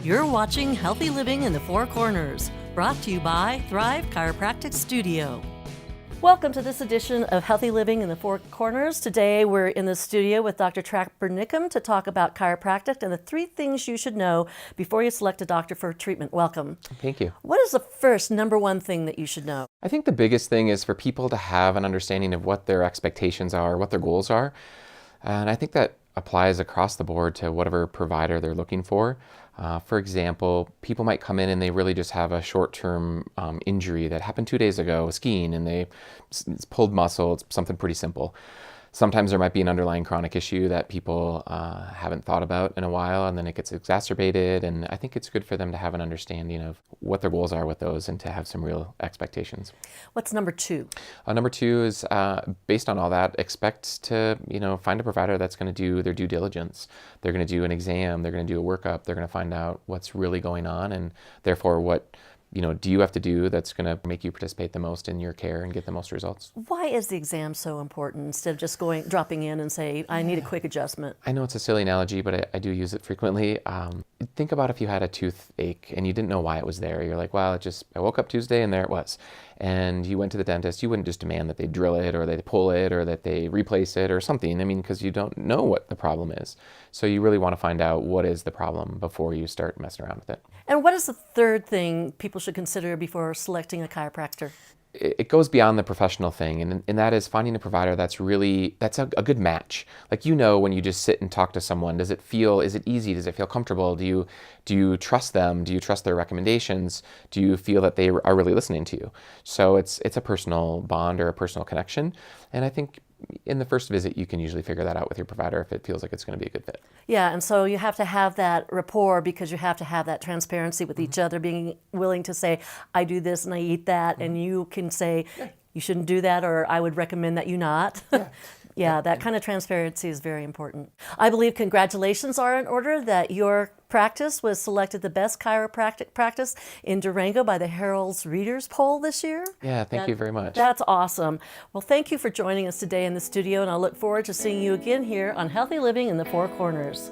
You're watching Healthy Living in the Four Corners, brought to you by Thrive Chiropractic Studio. Welcome to this edition of Healthy Living in the Four Corners. Today we're in the studio with Dr. Niccum to talk about chiropractic and the 3 things you should know before you select a doctor for treatment. Welcome. Thank you. What is the first number 1 thing that you should know? I think the biggest thing is for people to have an understanding of what their expectations are, what their goals are. And I think that applies across the board to whatever provider they're looking for. For example, people might come in and they really just have a short-term injury that happened 2 days ago skiing, and it's pulled muscle. It's something pretty simple. Sometimes there might be an underlying chronic issue that people haven't thought about in a while, and then it gets exacerbated. And I think it's good for them to have an understanding of what their goals are with those and to have some real expectations. What's number 2? Number 2 is, based on all that, expect to find a provider that's going to do their due diligence. They're going to do an exam. They're going to do a workup. They're going to find out what's really going on, and therefore what do you have to do that's going to make you participate the most in your care and get the most results? Why is the exam so important instead of just dropping in and say, I need a quick adjustment? I know it's a silly analogy, but I do use it frequently. Think about if you had a toothache and you didn't know why it was there. You're like, well, I woke up Tuesday and there it was. And you went to the dentist, you wouldn't just demand that they drill it or they pull it or that they replace it or something. Because you don't know what the problem is. So you really want to find out what is the problem before you start messing around with it. And what is the 3rd thing people should consider before selecting a chiropractor? It goes beyond the professional thing, and that is finding a provider that's a good match. Like, when you just sit and talk to someone, is it easy? Does it feel comfortable? Do you trust them? Do you trust their recommendations? Do you feel that they are really listening to you? So it's a personal bond or a personal connection, and I think in the first visit, you can usually figure that out with your provider if it feels like it's going to be a good fit. Yeah, and so you have to have that rapport because you have to have that transparency with each other, being willing to say, I do this and I eat that, and you can say, you shouldn't do that, or I would recommend that you not. Yeah, that kind of transparency is very important. I believe congratulations are in order that your practice was selected the best chiropractic practice in Durango by the Herald's Readers Poll this year. Yeah, thank you very much. That's awesome. Well, thank you for joining us today in the studio, and I look forward to seeing you again here on Healthy Living in the Four Corners.